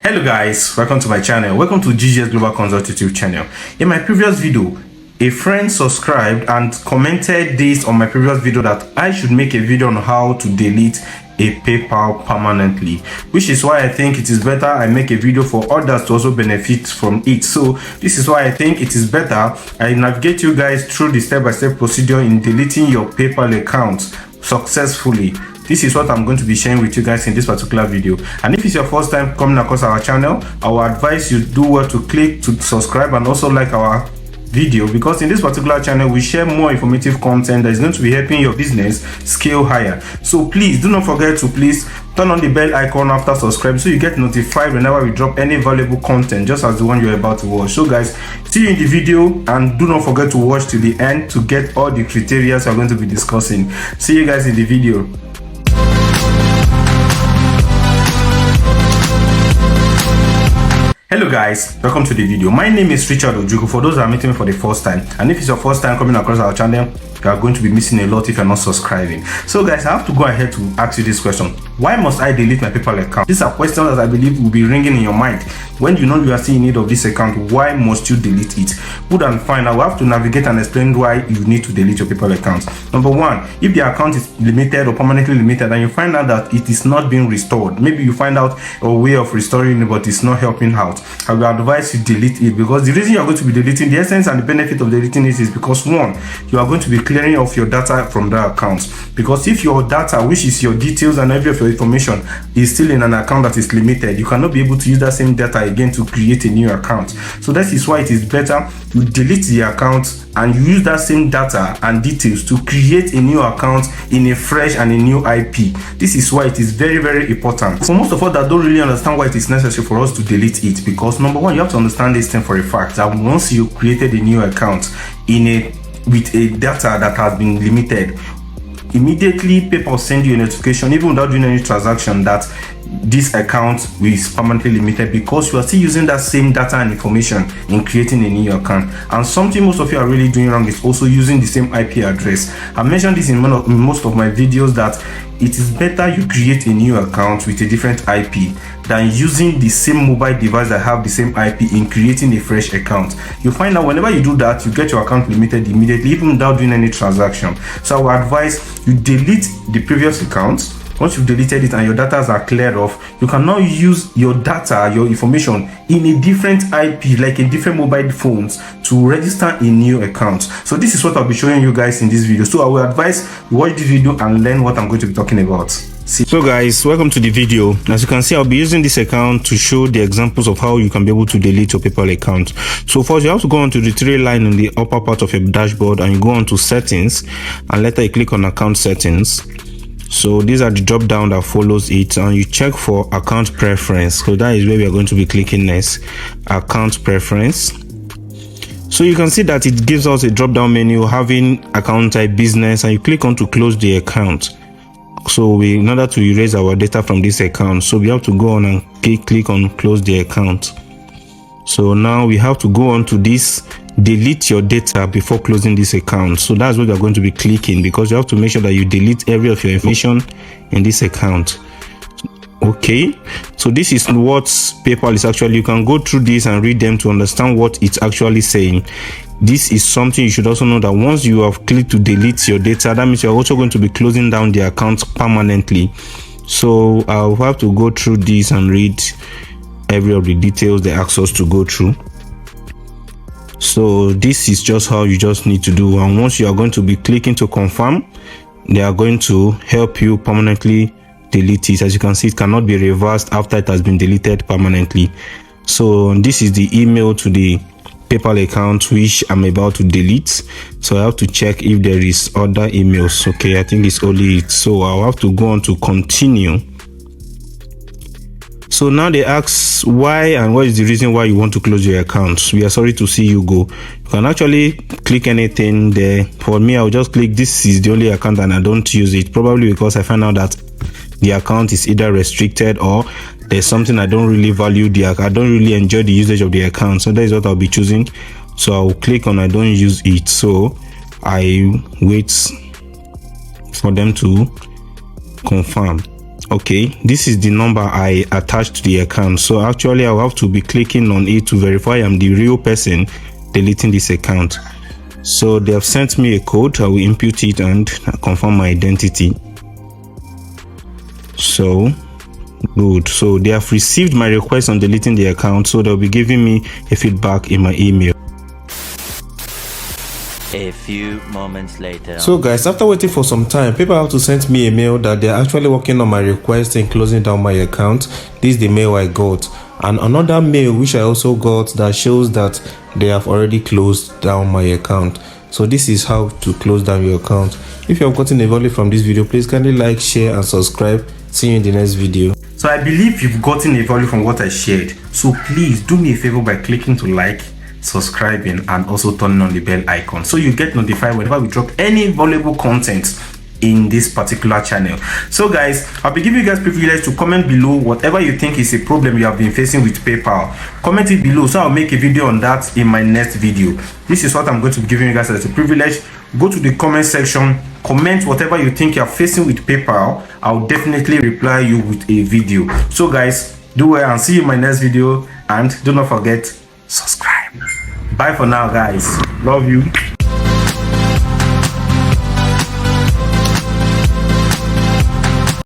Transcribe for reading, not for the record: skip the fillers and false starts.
Hello guys, welcome to my channel. Welcome to GGS Global Consult YouTube channel. In my previous video, a friend subscribed and commented this on my previous video that I should make a video on how to delete a PayPal permanently, which is why I think it is better I make a video for others to also benefit from it. So this is why I think it is better I navigate you guys through the step-by-step procedure in deleting your PayPal account successfully. This is what I'm going to be sharing with you guys in this particular video. And if it's your first time coming across our channel, I will advise you do well to click to subscribe and also like our video, because in this particular channel we share more informative content that is going to be helping your business scale higher. So please do not forget to turn on the bell icon after subscribing so you get notified whenever we drop any valuable content, just as the one you're about to watch. So guys, see you in the video, and do not forget to watch till the end to get all the criteria we're going to be discussing. See you guys in the video. Hello guys, welcome to the video. My name is Richard Ojukwu for those that are meeting me for the first time, and if it's your first time coming across our channel, you are going to be missing a lot if you're not subscribing. So guys, I have to go ahead to ask you this question: why must I delete my PayPal account? These are questions that I believe will be ringing in your mind when you know you are still in need of this account. Why must you delete it? Good and fine, I will have to navigate and explain why you need to delete your PayPal account. Number one, if the account is limited or permanently limited and you find out that it is not being restored, maybe you find out a way of restoring it but it's not helping out, I will advise you delete it, because the reason you are going to be deleting, the essence and the benefit of deleting it is because one, you are going to be clearing off your data from that account. Because if your data, which is your details and every of your information, is still in an account that is limited, you cannot be able to use that same data again to create a new account. So that is why it is better you delete the account and you use that same data and details to create a new account in a fresh and a new IP. This is why it is very, very important. For most of us that don't really understand why it is necessary for us to delete it, because number one, you have to understand this thing for a fact that once you created a new account with a data that has been limited, immediately PayPal send you a notification, even without doing any transaction, that this account is permanently limited, because you are still using that same data and information in creating a new account. And something most of you are really doing wrong is also using the same IP address. I mentioned this in most of my videos that it is better you create a new account with a different IP than using the same mobile device that have the same IP in creating a fresh account. You find out whenever you do that, you get your account limited immediately, even without doing any transaction. So I would advise you delete the previous account. Once you've deleted it and your data are cleared off, you can now use your data, your information, in a different IP, like a different mobile phones, to register a new account. So this is what I'll be showing you guys in this video. So I will advise you watch this video and learn what I'm going to be talking about. So guys, welcome to the video. As you can see, I'll be using this account to show the examples of how you can be able to delete your PayPal account. So first, you have to go on to the three line in the upper part of your dashboard, and you go on to settings, and later you click on account settings. So these are the drop down that follows it, and you check for account preference. So that is where we are going to be clicking next, account preference. So you can see that it gives us a drop down menu having account type business, and you click on to close the account. So in order to erase our data from this account, so we have to go on and click on close the account. So now we have to go on to this delete your data before closing this account. So that's what you're going to be clicking, because you have to make sure that you delete every of your information in this account. Okay, so this is what PayPal is actually, you can go through this and read them to understand what it's actually saying. This is something you should also know, that once you have clicked to delete your data, that means you're also going to be closing down the account permanently. So I'll have to go through this and read every of the details they ask us to go through. So this is just how you just need to do, and once you are going to be clicking to confirm, they are going to help you permanently delete it. As you can see, it cannot be reversed after it has been deleted permanently. So this is the email to the PayPal account which I'm about to delete. So I have to check if there is other emails. Okay, I think it's only it. So I'll have to go on to continue. So now they ask why and what is the reason why you want to close your account. We are sorry to see you go. You can actually click anything there. For me, I'll just click this is the only account and I don't use it, probably because I find out that the account is either restricted or there's something I don't really value. I don't really enjoy the usage of the account. So that is what I'll be choosing. So I'll click on I don't use it. So I wait for them to confirm. Okay, this is the number I attached to the account. So actually I'll have to be clicking on it to verify I'm the real person deleting this account. So they have sent me a code. I will input it and confirm my identity. So good. So they have received my request on deleting the account, so they'll be giving me a feedback in my email. A few moments later. So guys, after waiting for some time, people have to send me a mail that they're actually working on my request and closing down my account. This is the mail I got, and another mail which I also got that shows that they have already closed down my account. So this is how to close down your account. If you have gotten a value from this video, please kindly like, share and subscribe. See you in the next video. So I believe you've gotten a value from what I shared. So please do me a favor by clicking to like, subscribing and also turning on the bell icon so you get notified whenever we drop any valuable content in this particular channel. So guys, I'll be giving you guys privilege to comment below whatever you think is a problem you have been facing with PayPal. Comment it below so I'll make a video on that in my next video. This is what I'm going to be giving you guys as a privilege. Go to the comment section, comment whatever you think you're facing with PayPal. I'll definitely reply you with a video. So guys, do well and see you in my next video, and do not forget, subscribe. Bye for now guys. Love you.